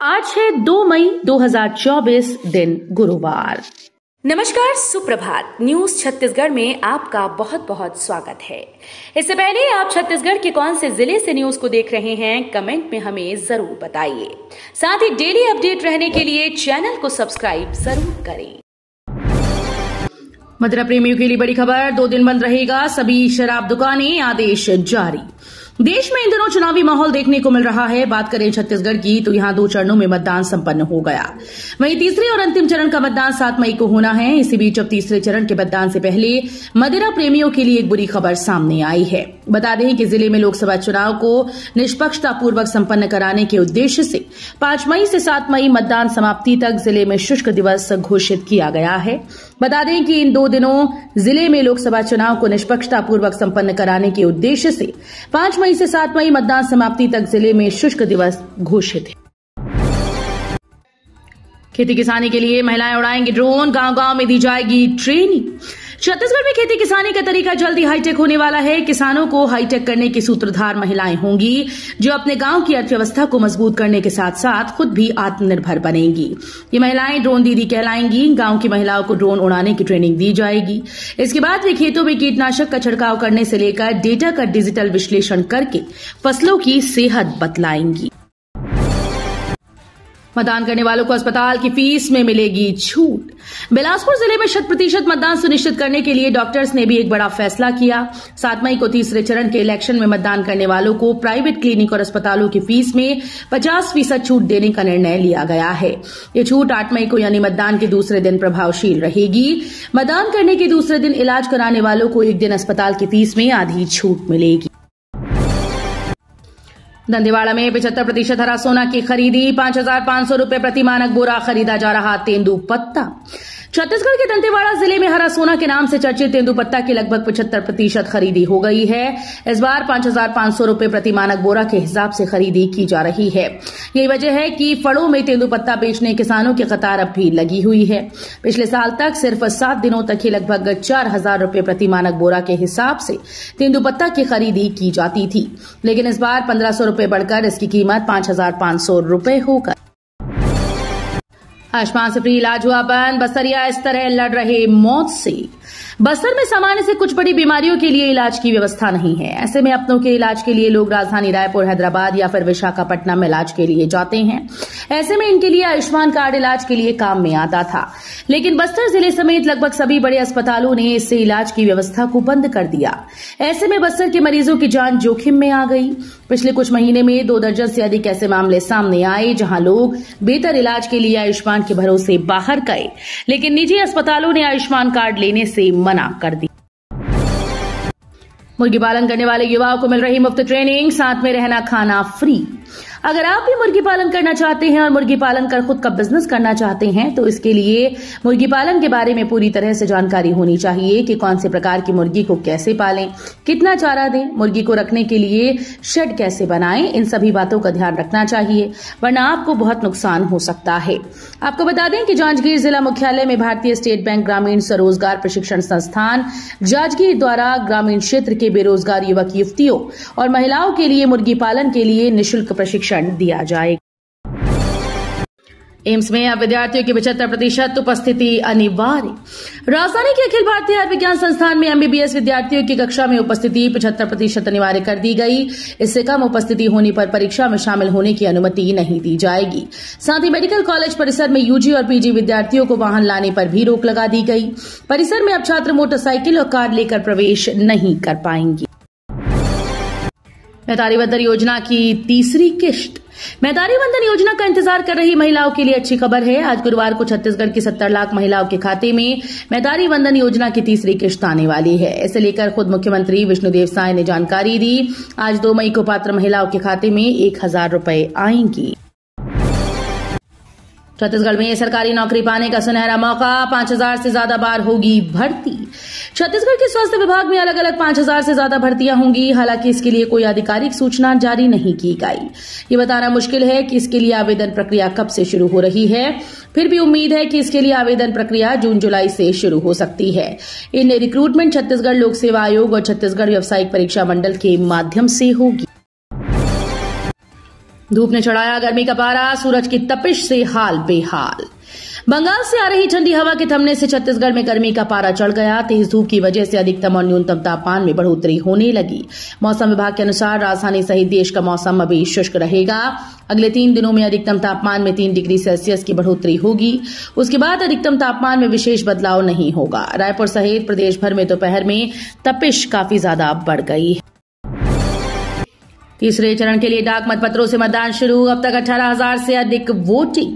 आज है 2 मई 2024 दिन गुरुवार। नमस्कार, सुप्रभात। न्यूज छत्तीसगढ़ में आपका बहुत बहुत स्वागत है। इससे पहले आप छत्तीसगढ़ के कौन से जिले से न्यूज को देख रहे हैं, कमेंट में हमें जरूर बताइए। साथ ही डेली अपडेट रहने के लिए चैनल को सब्सक्राइब जरूर करें। मदिरा प्रेमियों के लिए बड़ी खबर, 2 दिन बंद रहेगा सभी शराब दुकानें, आदेश जारी। देश में इन दिनों चुनावी माहौल देखने को मिल रहा है। बात करें छत्तीसगढ़ की तो यहां 2 चरणों में मतदान संपन्न हो गया। वहीं तीसरे और अंतिम चरण का मतदान 7 मई को होना है। इसी बीच अब तीसरे चरण के मतदान से पहले मदिरा प्रेमियों के लिए एक बुरी खबर सामने आई है। बता दें कि जिले में लोकसभा चुनाव को निष्पक्षतापूर्वक संपन्न कराने के उद्देश्य से 5 मई से 7 मई मतदान समाप्ति तक जिले में शुष्क दिवस घोषित किया गया है। बता दें कि इन 2 दिनों जिले में लोकसभा चुनाव को निष्पक्षतापूर्वक संपन्न कराने के उद्देश्य से 5 मई से 7 मई मतदान समाप्ति तक जिले में शुष्क दिवस घोषित है। खेती किसानी के लिए महिलाएं उड़ाएंगी ड्रोन, गांव-गांव में दी जाएगी ट्रेनिंग। छत्तीसगढ़ में खेती किसानी का तरीका जल्दी हाईटेक होने वाला है। किसानों को हाईटेक करने की सूत्रधार महिलाएं होंगी, जो अपने गांव की अर्थव्यवस्था को मजबूत करने के साथ साथ खुद भी आत्मनिर्भर बनेंगी। ये महिलाएं ड्रोन दीदी कहलाएंगी। गांव की महिलाओं को ड्रोन उड़ाने की ट्रेनिंग दी जाएगी। इसके बाद वे खेतों में कीटनाशक का छिड़काव करने से लेकर डेटा का डिजिटल विश्लेषण करके फसलों की सेहत बतलाएंगी। मतदान करने वालों को अस्पताल की फीस में मिलेगी छूट। बिलासपुर जिले में 100% मतदान सुनिश्चित करने के लिए डॉक्टर्स ने भी एक बड़ा फैसला किया। 7 मई को तीसरे चरण के इलेक्शन में मतदान करने वालों को प्राइवेट क्लिनिक और अस्पतालों की फीस में 50% छूट देने का निर्णय लिया गया है। ये छूट 8 मई को यानी मतदान के दूसरे दिन प्रभावशील रहेगी। मतदान करने के दूसरे दिन इलाज कराने वालों को एक दिन अस्पताल की फीस में आधी छूट मिलेगी। दंतेवाड़ा में 75% हरा सोना की खरीदी, 5,500 रुपए प्रति मानक बोरा खरीदा जा रहा तेंदुपत्ता। छत्तीसगढ़ के दंतेवाड़ा जिले में हरा सोना के नाम से चर्चित तेंदुपत्ता की लगभग 75% खरीदी हो गई है। इस बार 5,500 रुपए प्रति मानक बोरा के हिसाब से खरीदी की जा रही है। यही वजह है कि फड़ों में तेंदुपत्ता बेचने किसानों की कतार अब भी लगी हुई है। पिछले साल तक सिर्फ 7 दिनों तक ही लगभग 4,000 रुपए प्रति मानक बोरा के हिसाब से तेंदुपत्ता की खरीदी की जाती थी, लेकिन इस बार 1,500 रुपए बढ़कर इसकी कीमत 5,500 रुपए होकर आयुष्मान से फ्री इलाज हुआ बंद। बस्तरिया इस तरह लड़ रहे मौत से। बस्तर में सामान्य से कुछ बड़ी बीमारियों के लिए इलाज की व्यवस्था नहीं है। ऐसे में अपनों के इलाज के लिए लोग राजधानी रायपुर, हैदराबाद या फिर विशाखापट्टनम में इलाज के लिए जाते हैं। ऐसे में इनके लिए आयुष्मान कार्ड इलाज के लिए काम में आता था, लेकिन बस्तर जिले समेत लगभग सभी बड़े अस्पतालों ने इससे इलाज की व्यवस्था को बंद कर दिया। ऐसे में बस्तर के मरीजों की जान जोखिम में आ गई। पिछले कुछ महीने में 2 दर्जन से अधिक ऐसे मामले सामने आए जहां लोग बेहतर इलाज के लिए आयुष्मान के भरोसे बाहर गए, लेकिन निजी अस्पतालों ने आयुष्मान कार्ड लेने से मना कर दी। मुर्गी पालन करने वाले युवाओं को मिल रही मुफ्त ट्रेनिंग, साथ में रहना खाना फ्री। अगर आप भी मुर्गी पालन करना चाहते हैं और मुर्गी पालन कर खुद का बिजनेस करना चाहते हैं तो इसके लिए मुर्गी पालन के बारे में पूरी तरह से जानकारी होनी चाहिए कि कौन से प्रकार की मुर्गी को कैसे पालें, कितना चारा दें, मुर्गी को रखने के लिए शेड कैसे बनाएं। इन सभी बातों का ध्यान रखना चाहिए, वरना आपको बहुत नुकसान हो सकता है। आपको बता दें कि जांजगीर जिला मुख्यालय में भारतीय स्टेट बैंक ग्रामीण स्वरोजगार प्रशिक्षण संस्थान जांजगीर द्वारा ग्रामीण क्षेत्र के बेरोजगार युवक युवतियों और महिलाओं के लिए मुर्गी पालन के लिए निःशुल्क प्रशिक्षण दिया जाएगा। एम्स में अब विद्यार्थियों की 75% उपस्थिति अनिवार्य। राजधानी के अखिल भारतीय आयुर्विज्ञान संस्थान में एमबीबीएस विद्यार्थियों की कक्षा में उपस्थिति 75% अनिवार्य कर दी गई। इससे कम उपस्थिति होने पर परीक्षा में शामिल होने की अनुमति नहीं दी जाएगी। साथ ही मेडिकल कॉलेज परिसर में यूजी और पीजी विद्यार्थियों को वाहन लाने पर भी रोक लगा दी गई। परिसर में अब छात्र मोटरसाइकिल और कार लेकर प्रवेश नहीं कर पाएंगे। मैदारी वंदन योजना की तीसरी किश्त। मैदारी वंदन योजना का इंतजार कर रही महिलाओं के लिए अच्छी खबर है। आज गुरुवार को छत्तीसगढ़ की 70 लाख महिलाओं के खाते में मैदारी वंदन योजना की तीसरी किश्त आने वाली है। इसे लेकर खुद मुख्यमंत्री विष्णुदेव साय ने जानकारी दी। आज 2 मई को पात्र महिलाओं के खाते में 1,000 रुपए आएंगी। छत्तीसगढ़ में सरकारी नौकरी पाने का सुनहरा मौका, 5,000 से ज्यादा बार होगी भर्ती। छत्तीसगढ़ के स्वास्थ्य विभाग में अलग अलग 5,000 से ज्यादा भर्तियां होंगी। हालांकि इसके लिए कोई आधिकारिक सूचना जारी नहीं की गई। ये बताना मुश्किल है कि इसके लिए आवेदन प्रक्रिया कब से शुरू हो रही है। फिर भी उम्मीद है कि इसके लिए आवेदन प्रक्रिया जून-जुलाई से शुरू हो सकती है। इन रिक्रूटमेंट छत्तीसगढ़ लोक सेवा आयोग और छत्तीसगढ़ व्यावसायिक परीक्षा मंडल के माध्यम से होगी। धूप ने चढ़ाया गर्मी का पारा, सूरज की तपिश से हाल बेहाल। बंगाल से आ रही ठंडी हवा के थमने से छत्तीसगढ़ में गर्मी का पारा चढ़ गया। तेज धूप की वजह से अधिकतम और न्यूनतम तापमान में बढ़ोतरी होने लगी। मौसम विभाग के अनुसार राजधानी सहित देश का मौसम अभी शुष्क रहेगा। अगले 3 दिनों में अधिकतम तापमान में 3 डिग्री सेल्सियस की बढ़ोतरी होगी। उसके बाद अधिकतम तापमान में विशेष बदलाव नहीं होगा। रायपुर सहित प्रदेश भर में दोपहर में तपिश काफी ज्यादा बढ़ गई है। तीसरे चरण के लिए डाक मतपत्रों से मतदान शुरू। अब तक 18,000 से अधिक वोटिंग।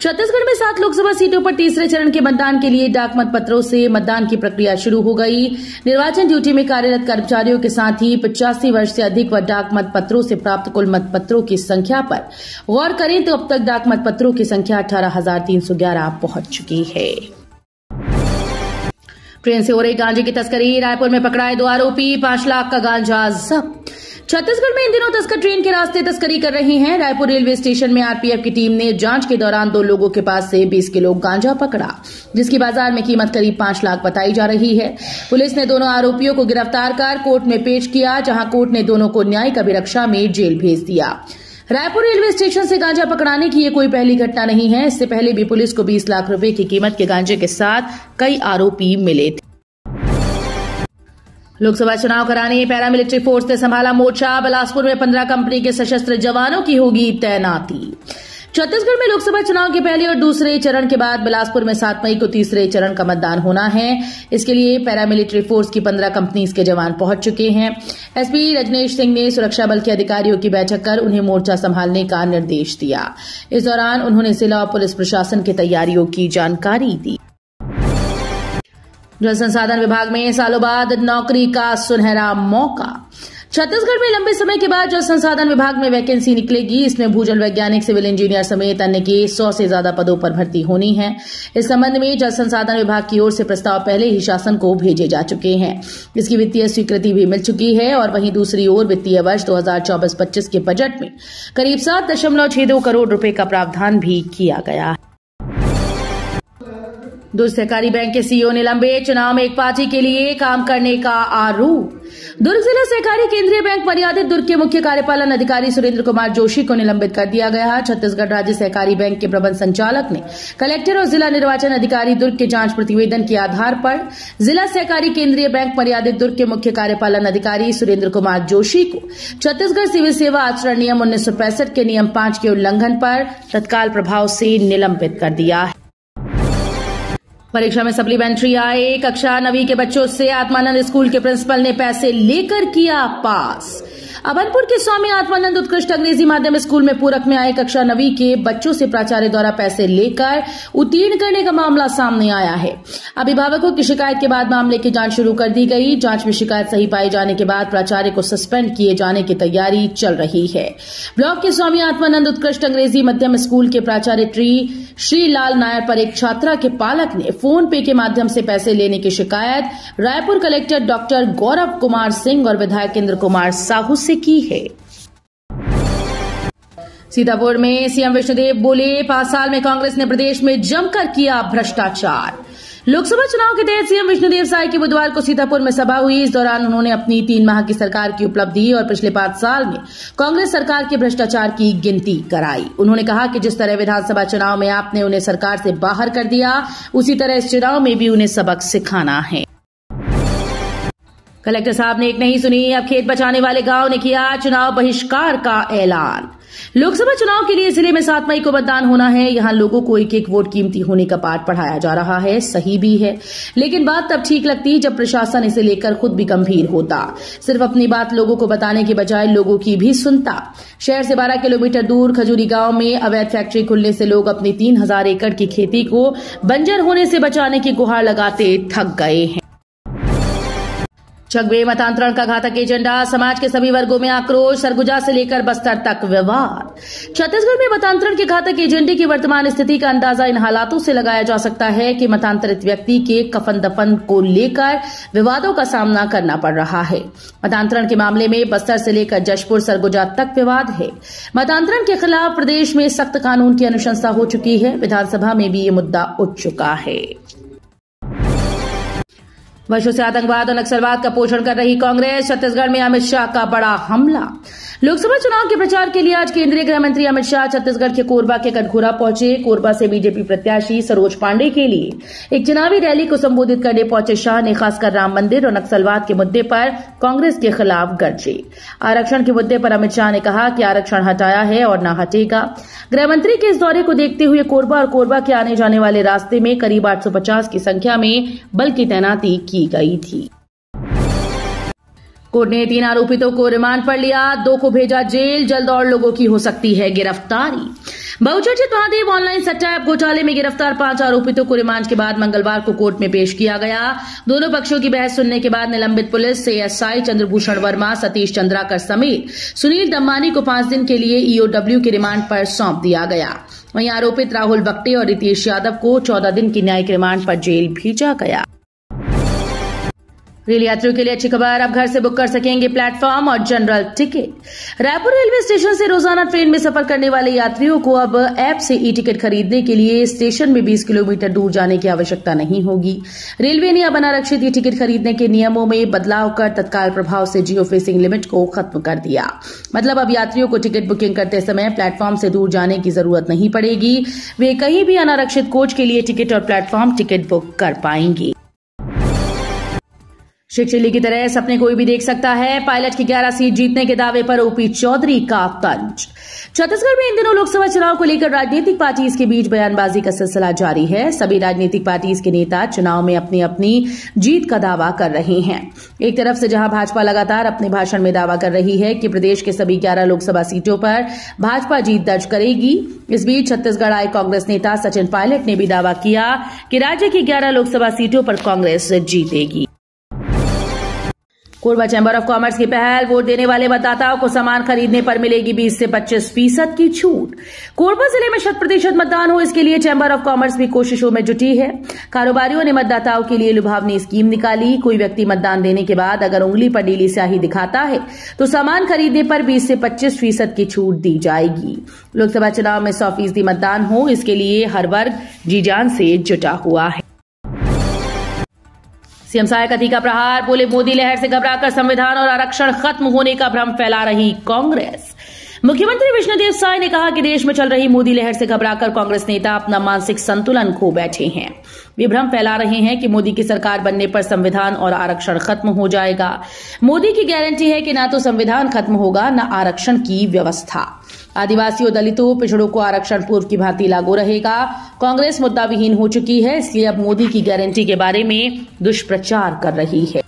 छत्तीसगढ़ में 7 लोकसभा सीटों पर तीसरे चरण के मतदान के लिए डाक मतपत्रों से मतदान की प्रक्रिया शुरू हो गई। निर्वाचन ड्यूटी में कार्यरत कर्मचारियों के साथ ही 85 वर्ष से अधिक व डाक मतपत्रों से प्राप्त कुल मतपत्रों की संख्या पर गौर करें तो अब तक डाक मतपत्रों की संख्या 18,311 पहुंच चुकी है। ट्रेन से हो रही गांजे की तस्करी। रायपुर में पकड़ाए 2 आरोपी, 5 लाख का गांजा जब्त। छत्तीसगढ़ में इन दिनों तस्कर ट्रेन के रास्ते तस्करी कर रहे हैं। रायपुर रेलवे स्टेशन में आरपीएफ की टीम ने जांच के दौरान 2 लोगों के पास से 20 किलो गांजा पकड़ा, जिसकी बाजार में कीमत करीब 5 लाख बताई जा रही है। पुलिस ने दोनों आरोपियों को गिरफ्तार कर कोर्ट में पेश किया, जहां कोर्ट ने दोनों को न्यायिक अभिरक्षा में जेल भेज दिया। रायपुर रेलवे स्टेशन से गांजा पकड़ाने की ये कोई पहली घटना नहीं है। इससे पहले भी पुलिस को 20 लाख रुपए की कीमत के गांजे के साथ कई आरोपी मिले थे। लोकसभा चुनाव कराने पैरामिलिट्री फोर्स ने संभाला मोर्चा। बिलासपुर में 15 कंपनी के सशस्त्र जवानों की होगी तैनाती। छत्तीसगढ़ में लोकसभा चुनाव के पहले और दूसरे चरण के बाद बिलासपुर में 7 मई को तीसरे चरण का मतदान होना है। इसके लिए पैरामिलिट्री फोर्स की 15 कंपनीज के जवान पहुंच चुके हैं। एसपी रजनेश सिंह ने सुरक्षा बल के अधिकारियों की बैठक कर उन्हें मोर्चा संभालने का निर्देश दिया। इस दौरान उन्होंने जिला और पुलिस प्रशासन की तैयारियों की जानकारी दी। जल संसाधन विभाग में सालों बाद नौकरी का सुनहरा मौका। छत्तीसगढ़ में लंबे समय के बाद जल संसाधन विभाग में वैकेंसी निकलेगी। इसमें भूजल वैज्ञानिक, सिविल इंजीनियर समेत अन्य के 100 से ज्यादा पदों पर भर्ती होनी है। इस संबंध में जल संसाधन विभाग की ओर से प्रस्ताव पहले ही शासन को भेजे जा चुके हैं। इसकी वित्तीय स्वीकृति भी मिल चुकी है और वहीं दूसरी ओर वित्तीय वर्ष 2024-25 के बजट में करीब 7.62 करोड़ रुपए का प्रावधान भी किया गया है। दुर्ग सहकारी बैंक के सीईओ निलंबित। चुनाव में एक पार्टी के लिए काम करने का आरोप। दुर्ग जिला सहकारी केंद्रीय बैंक मर्यादित दुर्ग के मुख्य कार्यपालन अधिकारी सुरेंद्र कुमार जोशी को निलंबित कर दिया गया। छत्तीसगढ़ राज्य सहकारी बैंक के प्रबंध संचालक ने कलेक्टर और जिला निर्वाचन अधिकारी दुर्ग के जांच प्रतिवेदन के आधार पर जिला सहकारी केंद्रीय बैंक मर्यादित दुर्ग के मुख्य कार्यपालन अधिकारी सुरेंद्र कुमार जोशी को छत्तीसगढ़ सिविल सेवा आचरण नियम 1965 के नियम 5 के उल्लंघन पर तत्काल प्रभाव से निलंबित कर दिया है। परीक्षा में सप्लीमेंट्री आए। कक्षा 9वीं के बच्चों से आत्मानंद स्कूल के प्रिंसिपल ने पैसे लेकर किया पास। अभनपुर के स्वामी आत्मानंद उत्कृष्ट अंग्रेजी माध्यम स्कूल में पूरक में आए कक्षा 9वीं के बच्चों से प्राचार्य द्वारा पैसे लेकर उत्तीर्ण करने का मामला सामने आया है। अभिभावकों की शिकायत के बाद मामले की जांच शुरू कर दी गई। जांच में शिकायत सही पाए जाने के बाद प्राचार्य को सस्पेंड किए जाने की तैयारी चल रही है। ब्लॉक के स्वामी आत्मानंद उत्कृष्ट अंग्रेजी मध्यम स्कूल के प्राचार्य श्री लाल नायर पर एक छात्रा के पालक ने फोन पे के माध्यम से पैसे लेने की शिकायत रायपुर कलेक्टर डॉक्टर गौरव कुमार सिंह और विधायक इंद्र कुमार साहू से की है। सीतापुर में सीएम विष्णुदेव बोले, 5 साल में कांग्रेस ने प्रदेश में जमकर किया भ्रष्टाचार। लोकसभा चुनाव के तहत सीएम विष्णुदेव साय की बुधवार को सीतापुर में सभा हुई। इस दौरान उन्होंने अपनी 3 माह की सरकार की उपलब्धि और पिछले 5 साल में कांग्रेस सरकार के भ्रष्टाचार की गिनती कराई। उन्होंने कहा कि जिस तरह विधानसभा चुनाव में आपने उन्हें सरकार से बाहर कर दिया, उसी तरह इस चुनाव में भी उन्हें सबक सिखाना है। कलेक्टर साहब ने एक नहीं सुनी, अब खेत बचाने वाले गांव ने किया चुनाव बहिष्कार का ऐलान। लोकसभा चुनाव के लिए जिले में 7 मई को मतदान होना है। यहां लोगों को एक एक वोट कीमती होने का पाठ पढ़ाया जा रहा है। सही भी है, लेकिन बात तब ठीक लगती जब प्रशासन इसे लेकर खुद भी गंभीर होता। सिर्फ अपनी बात लोगों को बताने के बजाय लोगों की भी सुनता। शहर से 12 किलोमीटर दूर खजूरी गांव में अवैध फैक्ट्री खुलने से लोग अपनी 3000 एकड़ की खेती को बंजर होने से बचाने की गुहार लगाते थक गए हैं। चकबे मतांतरण का घातक एजेंडा, समाज के सभी वर्गों में आक्रोश। सरगुजा से लेकर बस्तर तक विवाद। छत्तीसगढ़ में मतांतरण के घातक एजेंडे की वर्तमान स्थिति का अंदाजा इन हालातों से लगाया जा सकता है कि मतांतरित व्यक्ति के कफन दफन को लेकर विवादों का सामना करना पड़ रहा है। मतांतरण के मामले में बस्तर से लेकर जशपुर सरगुजा तक विवाद है। मतांतरण के खिलाफ प्रदेश में सख्त कानून की अनुशंसा हो चुकी है। विधानसभा में भी ये मुद्दा उठ चुका है। वर्षों से आतंकवाद और नक्सलवाद का पोषण कर रही कांग्रेस, छत्तीसगढ़ में अमित शाह का बड़ा हमला। लोकसभा चुनाव के प्रचार के लिए आज केंद्रीय गृह मंत्री अमित शाह छत्तीसगढ़ के कोरबा के कटघोरा पहुंचे। कोरबा से बीजेपी प्रत्याशी सरोज पांडे के लिए एक चुनावी रैली को संबोधित करने पहुंचे शाह ने खासकर राम मंदिर और नक्सलवाद के मुद्दे पर कांग्रेस के खिलाफ गरजे। आरक्षण के मुद्दे पर अमित शाह ने कहा कि आरक्षण हटाया है और न हटेगा। गृह मंत्री के इस दौरे को देखते हुए कोरबा और कोरबा के आने जाने वाले रास्ते में करीब 850 की संख्या में बल की तैनाती की गई थी। कोर्ट ने 3 आरोपितों को रिमांड पर लिया, 2 को भेजा जेल। जल्द और लोगों की हो सकती है गिरफ्तारी। बहुचर्चित महादेव ऑनलाइन सट्टा ऐप घोटाले में गिरफ्तार 5 आरोपितों को रिमांड के बाद मंगलवार को कोर्ट में पेश किया गया। दोनों पक्षों की बहस सुनने के बाद निलंबित पुलिस से एएसआई चंद्रभूषण वर्मा, सतीश चंद्राकर समेत सुनील दम्मानी को 5 दिन के लिए ईओडब्ल्यू के रिमांड पर सौंप दिया गया। वहीं आरोपित राहुल बक्टे और रितेश यादव को 14 दिन की न्यायिक रिमांड पर जेल भेजा गया। रेल यात्रियों के लिए अच्छी खबर, अब घर से बुक कर सकेंगे प्लेटफॉर्म और general ticket. Raipur railway station से रोजाना ट्रेन में सफर करने वाले यात्रियों को अब ऐप से ई टिकट खरीदने के लिए स्टेशन में 20 किलोमीटर दूर जाने की आवश्यकता नहीं होगी। रेलवे ने अब अनारक्षित ई टिकट खरीदने के नियमों में बदलाव कर तत्काल प्रभाव से जियो फेसिंग लिमिट को खत्म कर दिया। मतलब अब यात्रियों को टिकट बुकिंग करते समय प्लेटफॉर्म से दूर जाने की जरूरत नहीं पड़ेगी। वे कहीं भी अनारक्षित कोच के लिए टिकट और प्लेटफॉर्म टिकट बुक कर पाएंगे। शिक्षिली की तरह सपने कोई भी देख सकता है, पायलट की 11 सीट जीतने के दावे पर ओपी चौधरी का तंज। छत्तीसगढ़ में इन दिनों लोकसभा चुनाव को लेकर राजनीतिक पार्टीज के बीच बयानबाजी का सिलसिला जारी है। सभी राजनीतिक पार्टीज के नेता चुनाव में अपनी अपनी जीत का दावा कर रहे हैं। एक तरफ से जहां भाजपा लगातार अपने भाषण में दावा कर रही है कि प्रदेश के सभी 11 लोकसभा सीटों पर भाजपा जीत दर्ज करेगी, इस बीच छत्तीसगढ़ आए कांग्रेस नेता सचिन पायलट ने भी दावा किया कि राज्य की 11 लोकसभा सीटों पर कांग्रेस जीतेगी। कोरबा चैंबर ऑफ कॉमर्स की पहल, वोट देने वाले मतदाताओं को सामान खरीदने पर मिलेगी 20 से 25% की छूट। कोरबा जिले में 100% मतदान हो, इसके लिए चैंबर ऑफ कॉमर्स भी कोशिशों में जुटी है। कारोबारियों ने मतदाताओं के लिए लुभावनी स्कीम निकाली। कोई व्यक्ति मतदान देने के बाद अगर उंगली पर नीली स्याही दिखाता है तो सामान खरीदने पर 20 से 25% की छूट दी जाएगी। लोकसभा चुनाव में 100% मतदान हो, इसके लिए हर वर्ग जी जान से जुटा हुआ है। सीएम सहायक का प्रहार, बोले मोदी लहर से घबराकर संविधान और आरक्षण खत्म होने का भ्रम फैला रही कांग्रेस। मुख्यमंत्री विष्णुदेव साय ने कहा कि देश में चल रही मोदी लहर से घबराकर कांग्रेस नेता अपना मानसिक संतुलन खो बैठे हैं। वे भ्रम फैला रहे हैं कि मोदी की सरकार बनने पर संविधान और आरक्षण खत्म हो जाएगा। मोदी की गारंटी है कि ना तो संविधान खत्म होगा, न आरक्षण की व्यवस्था। आदिवासियों, दलितों, पिछड़ों को आरक्षण पूर्व की भांति लागू रहेगा। कांग्रेस मुद्दा विहीन हो चुकी है, इसलिए अब मोदी की गारंटी के बारे में दुष्प्रचार कर रही है।